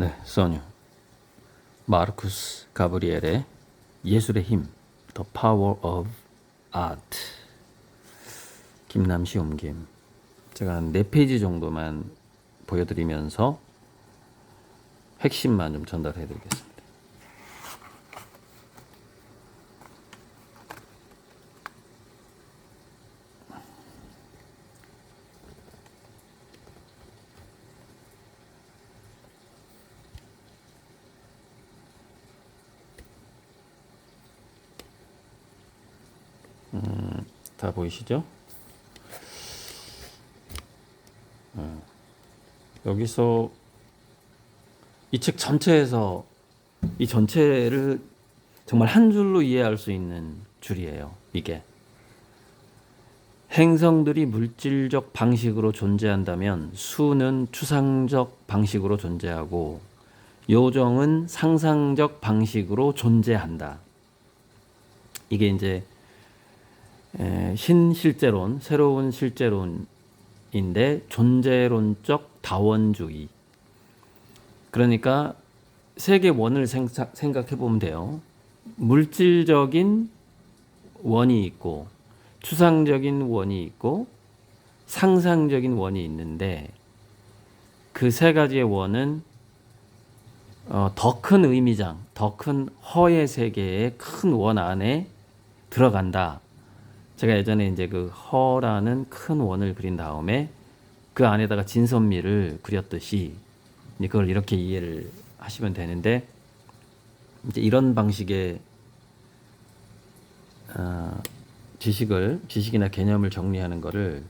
네, 소뉴. 마르쿠스 가브리엘의 예술의 힘, The Power of Art. 김남시 옮김. 제가 한 4페이지 정도만 보여드리면서 핵심만 좀 전달해 드리겠습니다. 다 보이시죠? 여기서 이 책 전체에서 이 전체를 정말 한 줄로 이해할 수 있는 줄이에요. 이게 행성들이 물질적 방식으로 존재한다면 수는 추상적 방식으로 존재하고 요정은 상상적 방식으로 존재한다. 이게 이제 신실제론, 새로운 실제론인데 존재론적 다원주의. 그러니까 세계 원을 생각해 보면 돼요. 물질적인 원이 있고 추상적인 원이 있고 상상적인 원이 있는데 그 세 가지의 원은 더 큰 의미장, 더 큰 허의 세계의 큰 원 안에 들어간다. 제가 예전에 이제 그 허라는 큰 원을 그린 다음에 그 안에다가 진선미를 그렸듯이 그걸 이렇게 이해를 하시면 되는데, 이제 이런 방식의 지식이나 개념을 정리하는 거를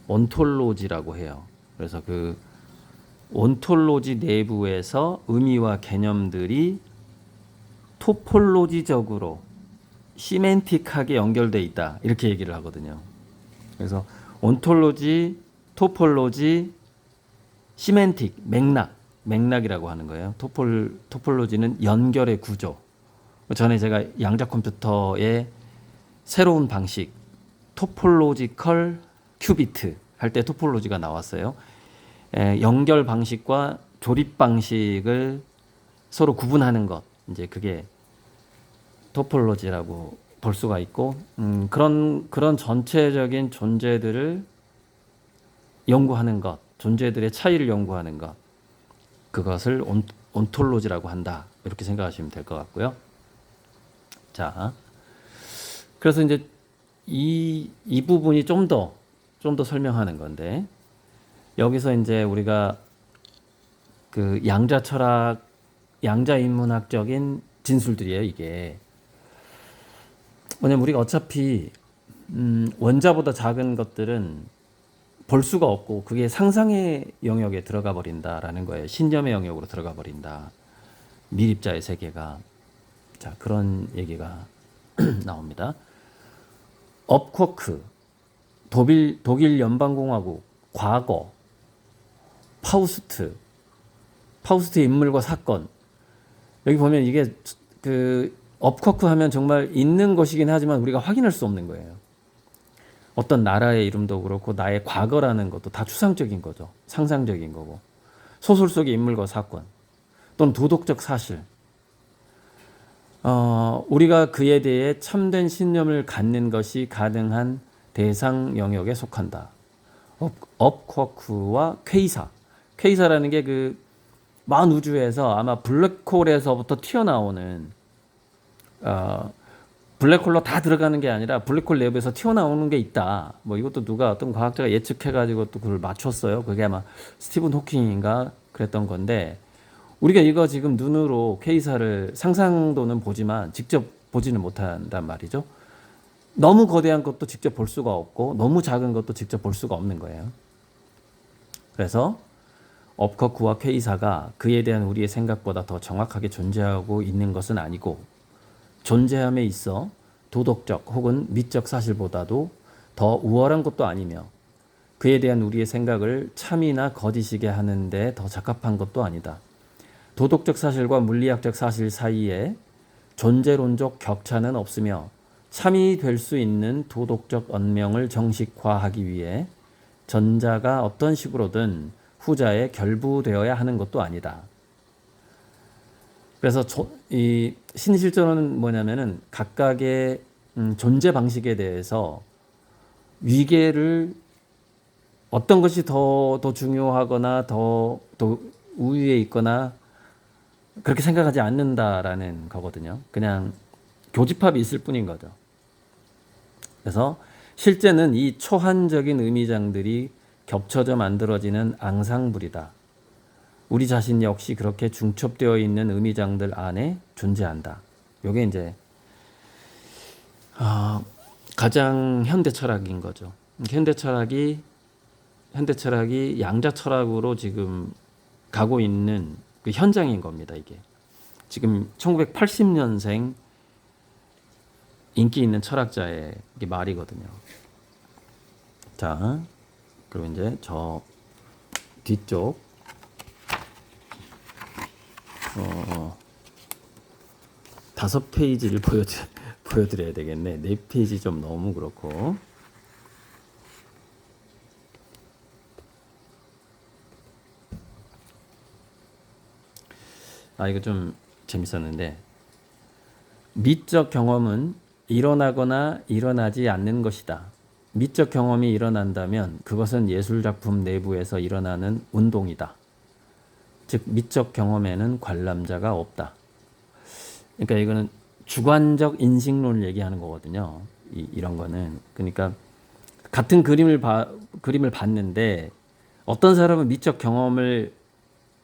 온톨로지라고 해요. 그래서 그 온톨로지 내부에서 의미와 개념들이 토폴로지적으로 시멘틱하게 연결돼 있다, 이렇게 얘기를 하거든요. 그래서 온톨로지, 토폴로지, 시멘틱, 맥락이라고 하는 거예요. 토폴로지는 연결의 구조. 전에 제가 양자 컴퓨터의 새로운 방식, 토폴로지컬 큐비트 할 때 토폴로지가 나왔어요. 연결 방식과 조립 방식을 서로 구분하는 것, 이제 그게 토폴로지라고 볼 수가 있고, 그런 전체적인 존재들을 연구하는 것, 존재들의 차이를 연구하는 것, 그것을 온톨로지라고 한다, 이렇게 생각하시면 될 것 같고요. 자, 그래서 이제 이 부분이 좀 더 설명하는 건데, 여기서 이제 우리가 그 양자 철학, 양자 인문학적인 진술들이에요. 이게 뭐냐면 우리가 어차피 원자보다 작은 것들은 볼 수가 없고 그게 상상의 영역에 들어가 버린다라는 거예요. 신념의 영역으로 들어가 버린다, 미립자의 세계가. 자, 그런 얘기가 나옵니다. 업쿼크, 독일 연방공화국, 과거, 파우스트의 인물과 사건. 여기 보면 이게 그 업쿼크 하면 정말 있는 것이긴 하지만 우리가 확인할 수 없는 거예요. 어떤 나라의 이름도 그렇고 나의 과거라는 것도 다 추상적인 거죠. 상상적인 거고. 소설 속의 인물과 사건 또는 도덕적 사실, 우리가 그에 대해 참된 신념을 갖는 것이 가능한 대상 영역에 속한다. 업쿼크와 퀘이사라는 게 그 먼 우주에서 아마 블랙홀에서부터 튀어나오는, 블랙홀로 다 들어가는 게 아니라 블랙홀 내부에서 튀어나오는 게 있다. 뭐 이것도 누가 어떤 과학자가 예측해가지고 또 그걸 맞췄어요. 그게 아마 스티븐 호킹인가 그랬던 건데, 우리가 이거 지금 눈으로 퀘이사를 상상도는 보지만 직접 보지는 못한단 말이죠. 너무 거대한 것도 직접 볼 수가 없고 너무 작은 것도 직접 볼 수가 없는 거예요. 그래서 업커크와 퀘이사가 그에 대한 우리의 생각보다 더 정확하게 존재하고 있는 것은 아니고, 존재함에 있어 도덕적 혹은 미적 사실보다도 더 우월한 것도 아니며 그에 대한 우리의 생각을 참이나 거짓이게 하는데 더 적합한 것도 아니다. 도덕적 사실과 물리학적 사실 사이에 존재론적 격차는 없으며 참이 될 수 있는 도덕적 언명을 정식화하기 위해 전자가 어떤 식으로든 후자에 결부되어야 하는 것도 아니다. 그래서 이 신실조는 뭐냐면은 각각의 존재 방식에 대해서 위계를 어떤 것이 더 중요하거나 더 우위에 있거나 그렇게 생각하지 않는다라는 거거든요. 그냥 교집합이 있을 뿐인 거죠. 그래서 실제는 이 초한적인 의미장들이 겹쳐져 만들어지는 앙상블이다. 우리 자신 역시 그렇게 중첩되어 있는 의미장들 안에 존재한다. 요게 이제 가장 현대 철학인 거죠. 현대 철학이 양자 철학으로 지금 가고 있는 그 현장인 겁니다. 이게 지금 1980년생 인기 있는 철학자의 말이거든요. 자, 그리고 이제 저 뒤쪽 5페이지를 보여드려야 되겠네. 4페이지 좀 너무 그렇고. 이거 좀 재밌었는데, 미적 경험은 일어나거나 일어나지 않는 것이다. 미적 경험이 일어난다면 그것은 예술작품 내부에서 일어나는 운동이다. 즉 미적 경험에는 관람자가 없다. 그러니까 이거는 주관적 인식론을 얘기하는 거거든요. 이런 거는. 그러니까 같은 그림을 봤는데 어떤 사람은 미적 경험을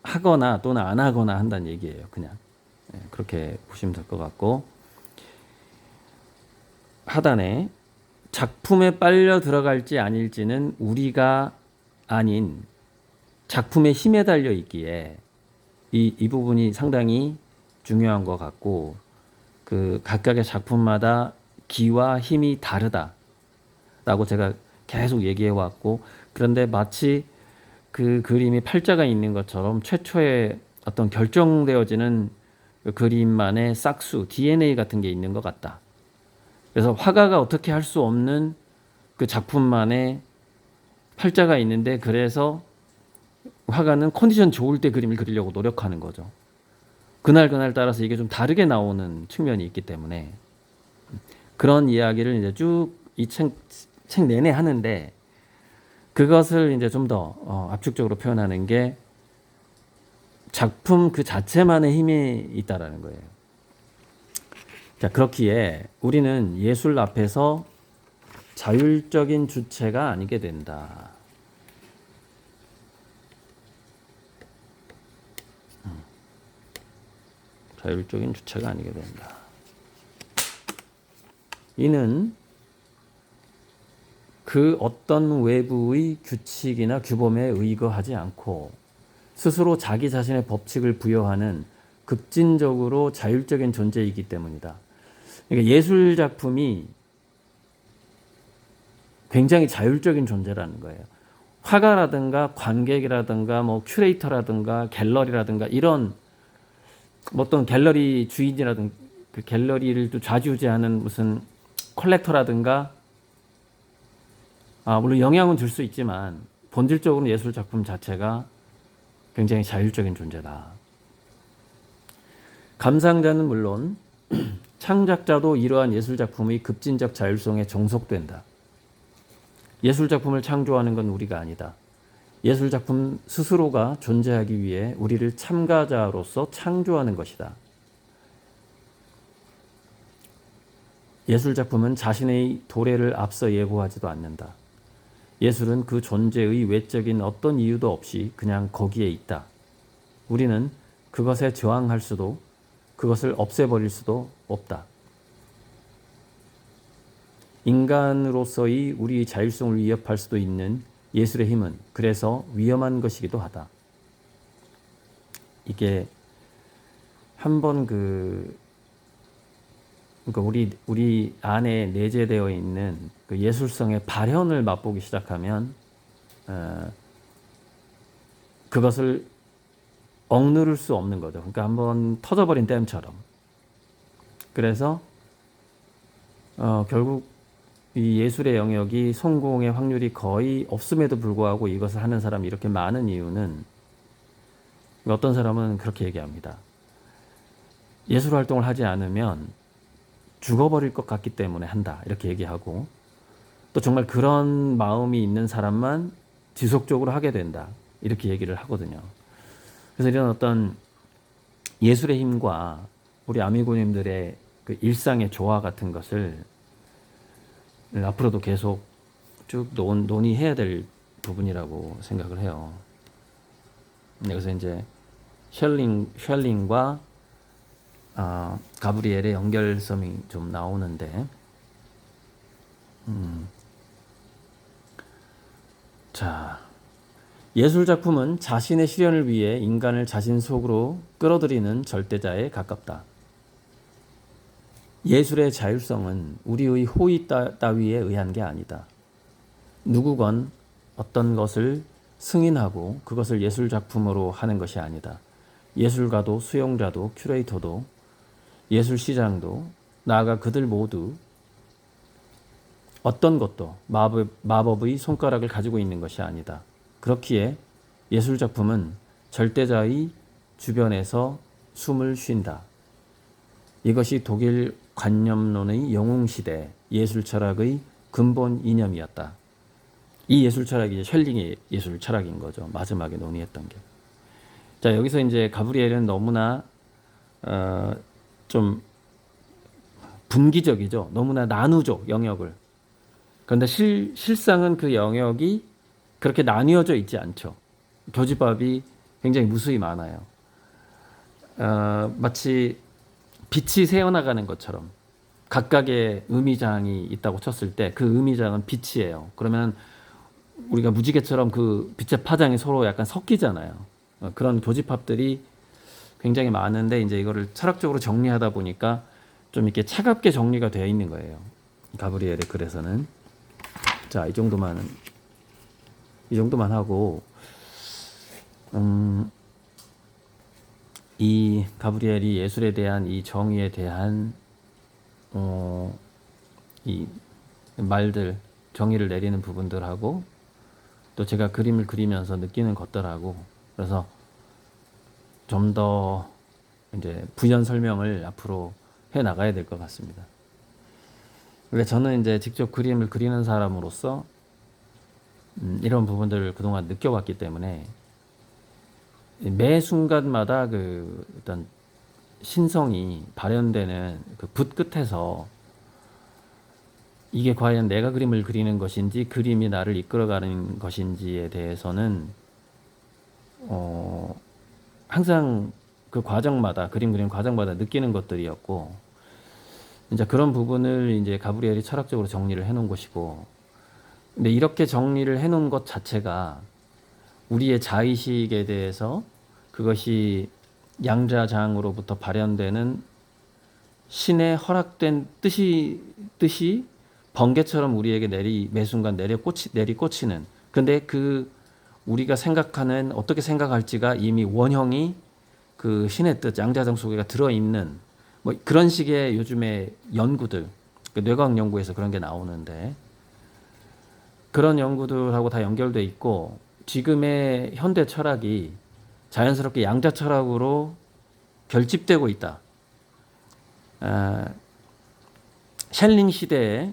하거나 또는 안 하거나 한다는 얘기예요. 그냥 그렇게 보시면 될 것 같고, 하단에 작품에 빨려 들어갈지 아닐지는 우리가 아닌 작품의 힘에 달려 있기에 이 부분이 상당히 중요한 것 같고, 그 각각의 작품마다 기와 힘이 다르다라고 제가 계속 얘기해 왔고, 그런데 마치 그 그림이 팔자가 있는 것처럼 최초의 어떤 결정되어지는 그 그림만의 싹수, DNA 같은 게 있는 것 같다. 그래서 화가가 어떻게 할 수 없는 그 작품만의 팔자가 있는데, 그래서 화가는 컨디션 좋을 때 그림을 그리려고 노력하는 거죠. 그날 따라서 이게 좀 다르게 나오는 측면이 있기 때문에 그런 이야기를 이제 쭉 이 책 내내 하는데, 그것을 이제 좀 더 압축적으로 표현하는 게 작품 그 자체만의 힘이 있다라는 거예요. 자, 그렇기에 우리는 예술 앞에서 자율적인 주체가 아니게 된다. 자율적인 주체가 아니게 된다. 이는 그 어떤 외부의 규칙이나 규범에 의거하지 않고 스스로 자기 자신의 법칙을 부여하는 급진적으로 자율적인 존재이기 때문이다. 그러니까 예술 작품이 굉장히 자율적인 존재라는 거예요. 화가라든가 관객이라든가 뭐 큐레이터라든가 갤러리라든가 이런 어떤 갤러리 주인이라든가 그 갤러리를 또 좌지우지하는 무슨 컬렉터라든가 물론 영향은 줄 수 있지만 본질적으로는 예술 작품 자체가 굉장히 자율적인 존재다. 감상자는 물론 창작자도 이러한 예술 작품의 급진적 자율성에 종속된다. 예술 작품을 창조하는 건 우리가 아니다. 예술 작품 스스로가 존재하기 위해 우리를 참가자로서 창조하는 것이다. 예술 작품은 자신의 도래를 앞서 예고하지도 않는다. 예술은 그 존재의 외적인 어떤 이유도 없이 그냥 거기에 있다. 우리는 그것에 저항할 수도 그것을 없애버릴 수도 없다. 인간으로서의 우리의 자율성을 위협할 수도 있는 예술의 힘은 그래서 위험한 것이기도 하다. 이게 한번 그러니까 우리 안에 내재되어 있는 그 예술성의 발현을 맛보기 시작하면 그것을 억누를 수 없는 거죠. 그러니까 한번 터져버린 댐처럼. 그래서 결국 이 예술의 영역이 성공의 확률이 거의 없음에도 불구하고 이것을 하는 사람이 이렇게 많은 이유는 어떤 사람은 그렇게 얘기합니다. 예술 활동을 하지 않으면 죽어버릴 것 같기 때문에 한다. 이렇게 얘기하고 또 정말 그런 마음이 있는 사람만 지속적으로 하게 된다. 이렇게 얘기를 하거든요. 그래서 이런 어떤 예술의 힘과 우리 아미고님들의 그 일상의 조화 같은 것을 앞으로도 계속 쭉 논의해야 될 부분이라고 생각을 해요. 그래서 이제 셜링과 가브리엘의 연결성이 좀 나오는데, 자, 예술 작품은 자신의 실현을 위해 인간을 자신 속으로 끌어들이는 절대자에 가깝다. 예술의 자율성은 우리의 호의 따위에 의한 게 아니다. 누구건 어떤 것을 승인하고 그것을 예술 작품으로 하는 것이 아니다. 예술가도 수용자도 큐레이터도 예술 시장도 나아가 그들 모두 어떤 것도 마법의 손가락을 가지고 있는 것이 아니다. 그렇기에 예술 작품은 절대자의 주변에서 숨을 쉰다. 이것이 독일 관념론의 영웅시대 예술 철학의 근본 이념이었다. 이 예술 철학이 이제 셜링의 예술 철학인 거죠. 마지막에 논의했던 게. 자, 여기서 이제 가브리엘은 너무나 좀 분기적이죠. 너무나 나누죠, 영역을. 그런데 실상은 그 영역이 그렇게 나뉘어져 있지 않죠. 교집합이 굉장히 무수히 많아요. 마치 빛이 새어나가는 것처럼 각각의 의미장이 있다고 쳤을 때 그 의미장은 빛이에요. 그러면 우리가 무지개처럼 그 빛의 파장이 서로 약간 섞이잖아요. 그런 교집합들이 굉장히 많은데 이제 이거를 철학적으로 정리하다 보니까 좀 이렇게 차갑게 정리가 되어 있는 거예요. 가브리엘의 글에서는. 자, 이 정도만 하고 이 가브리엘이 예술에 대한 이 정의에 대한 이 말들, 정의를 내리는 부분들하고 또 제가 그림을 그리면서 느끼는 것들하고 그래서 좀 더 이제 부연 설명을 앞으로 해 나가야 될 것 같습니다. 근데 저는 이제 직접 그림을 그리는 사람으로서 이런 부분들을 그동안 느껴봤기 때문에 매 순간마다 그 어떤 신성이 발현되는 그 붓 끝에서 이게 과연 내가 그림을 그리는 것인지 그림이 나를 이끌어가는 것인지에 대해서는 항상 그 과정마다 그림 그리는 과정마다 느끼는 것들이었고 이제 그런 부분을 이제 가브리엘이 철학적으로 정리를 해놓은 것이고 근데 이렇게 정리를 해놓은 것 자체가 우리의 자의식에 대해서 그것이 양자장으로부터 발현되는 신의 허락된 뜻이 번개처럼 우리에게 매 순간 내리꽂히는 근데 그 우리가 생각하는 어떻게 생각할지가 이미 원형이 그 신의 뜻 양자장 속에가 들어있는 뭐 그런 식의 요즘의 연구들 그 뇌과학 연구에서 그런 게 나오는데 그런 연구들하고 다 연결돼 있고 지금의 현대 철학이 자연스럽게 양자 철학으로 결집되고 있다. 셜링 시대에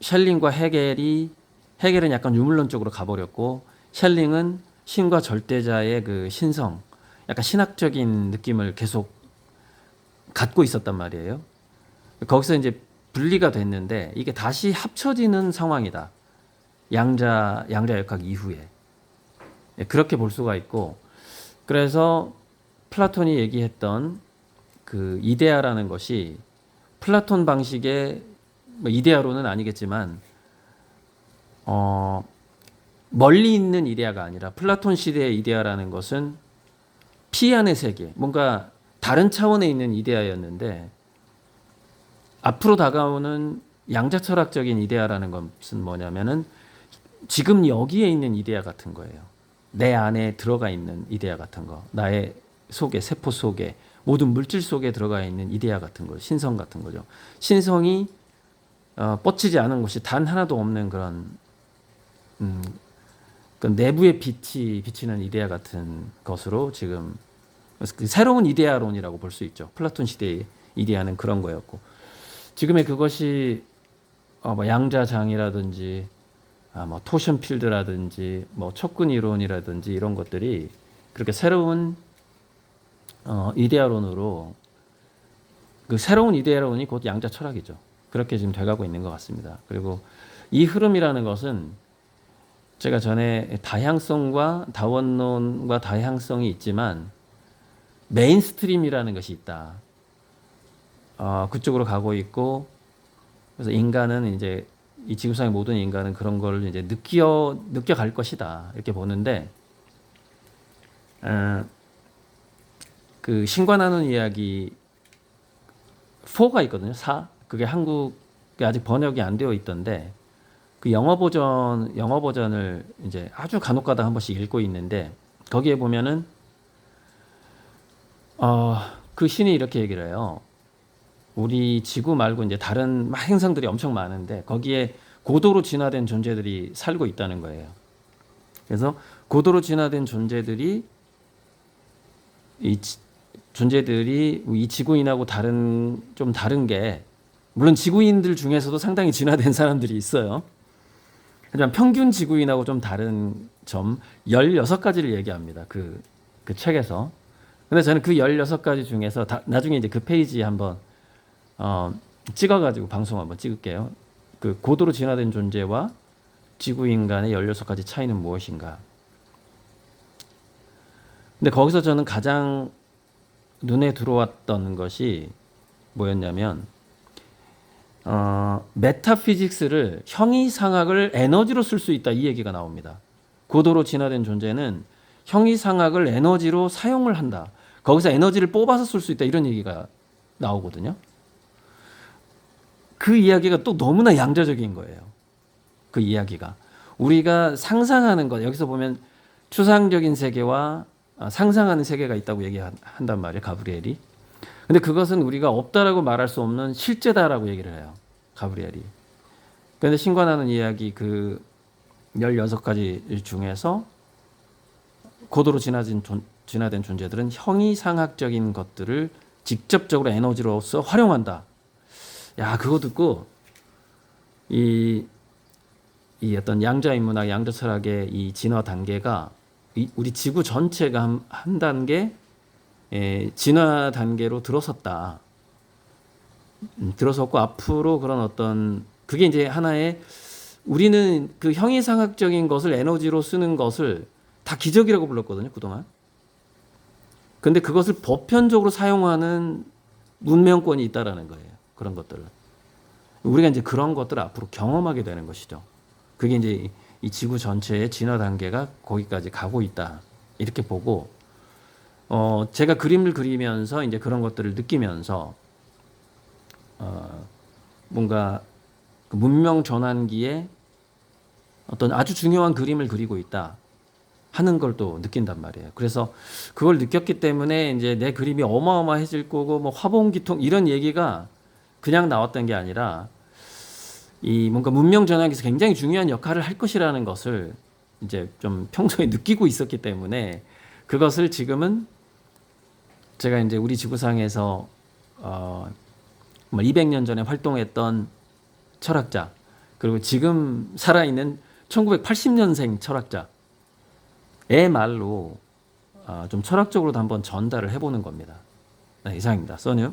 셜링과 헤겔은 약간 유물론 쪽으로 가버렸고 셜링은 신과 절대자의 그 신성, 약간 신학적인 느낌을 계속 갖고 있었단 말이에요. 거기서 이제 분리가 됐는데 이게 다시 합쳐지는 상황이다. 양자역학 이후에. 그렇게 볼 수가 있고 그래서 플라톤이 얘기했던 그 이데아라는 것이 플라톤 방식의 뭐 이데아로는 아니겠지만 멀리 있는 이데아가 아니라 플라톤 시대의 이데아라는 것은 피 안의 세계, 뭔가 다른 차원에 있는 이데아였는데 앞으로 다가오는 양자철학적인 이데아라는 것은 뭐냐면은 지금 여기에 있는 이데아 같은 거예요. 내 안에 들어가 있는 이데아 같은 거, 나의 속에 세포 속에 모든 물질 속에 들어가 있는 이데아 같은 거, 신성 같은 거죠. 신성이 뻗치지 않은 곳이 단 하나도 없는 그런 음, 그 내부의 빛이 비치는 이데아 같은 것으로 지금 그래서 그 새로운 이데아론이라고 볼 수 있죠. 플라톤 시대의 이데아는 그런 거였고 지금의 그것이 뭐 양자장이라든지 뭐 토션 필드라든지 뭐 척근 이론이라든지 이런 것들이 그렇게 새로운 이데아론으로 그 새로운 이데아론이 곧 양자 철학이죠. 그렇게 지금 돼가고 있는 것 같습니다. 그리고 이 흐름이라는 것은 제가 전에 다양성과 다원론과 다양성이 있지만 메인스트림이라는 것이 있다. 그쪽으로 가고 있고 그래서 인간은 이제 이 지구상의 모든 인간은 그런 걸 이제 느껴갈 것이다 이렇게 보는데 그 신과 나눈 이야기 4가 있거든요. 4 그게 한국에 아직 번역이 안 되어 있던데 그 영어 버전을 이제 아주 간혹가다 한 번씩 읽고 있는데 거기에 보면은 그 신이 이렇게 얘기를 해요. 우리 지구 말고 이제 다른 행성들이 엄청 많은데 거기에 고도로 진화된 존재들이 살고 있다는 거예요. 그래서 고도로 진화된 존재들이 이 지구인하고 좀 다른 게 물론 지구인들 중에서도 상당히 진화된 사람들이 있어요. 하지만 평균 지구인하고 좀 다른 점 16가지를 얘기합니다. 그 책에서. 근데 저는 그 16가지 중에서 나중에 이제 그 페이지에 한번 찍어가지고 방송 한번 찍을게요. 그 고도로 진화된 존재와 지구인 간의 16가지 차이는 무엇인가. 근데 거기서 저는 가장 눈에 들어왔던 것이 뭐였냐면 메타피직스를 형이상학을 에너지로 쓸 수 있다 이 얘기가 나옵니다. 고도로 진화된 존재는 형이상학을 에너지로 사용을 한다. 거기서 에너지를 뽑아서 쓸 수 있다 이런 얘기가 나오거든요. 그 이야기가 또 너무나 양자적인 거예요. 그 이야기가 우리가 상상하는 것 여기서 보면 추상적인 세계와 상상하는 세계가 있다고 얘기한단 말이에요. 가브리엘이. 근데 그것은 우리가 없다라고 말할 수 없는 실제다라고 얘기를 해요. 가브리엘이. 그런데 신과 나눈 이야기 그 16가지 중에서 고도로 진화된 존재들은 형이상학적인 것들을 직접적으로 에너지로서 활용한다. 야, 그거 듣고 이 어떤 양자인문학, 양자철학의 이 진화 단계가 우리 지구 전체가 한 단계 진화 단계로 들어섰다. 들어섰고 앞으로 그런 어떤 그게 이제 하나의 우리는 그 형이상학적인 것을 에너지로 쓰는 것을 다 기적이라고 불렀거든요, 그동안. 근데 그것을 보편적으로 사용하는 문명권이 있다라는 거예요. 그런 것들을. 우리가 이제 그런 것들을 앞으로 경험하게 되는 것이죠. 그게 이제 이 지구 전체의 진화 단계가 거기까지 가고 있다. 이렇게 보고, 제가 그림을 그리면서 이제 그런 것들을 느끼면서, 뭔가 그 문명 전환기에 어떤 아주 중요한 그림을 그리고 있다. 하는 걸 또 느낀단 말이에요. 그래서 그걸 느꼈기 때문에 이제 내 그림이 어마어마해질 거고 뭐 화봉기통 이런 얘기가 그냥 나왔던 게 아니라 이 뭔가 문명 전환기에서 굉장히 중요한 역할을 할 것이라는 것을 이제 좀 평소에 느끼고 있었기 때문에 그것을 지금은 제가 이제 우리 지구상에서 200년 전에 활동했던 철학자 그리고 지금 살아있는 1980년생 철학자의 말로 좀 철학적으로도 한번 전달을 해보는 겁니다. 네, 이상입니다. 써뉴.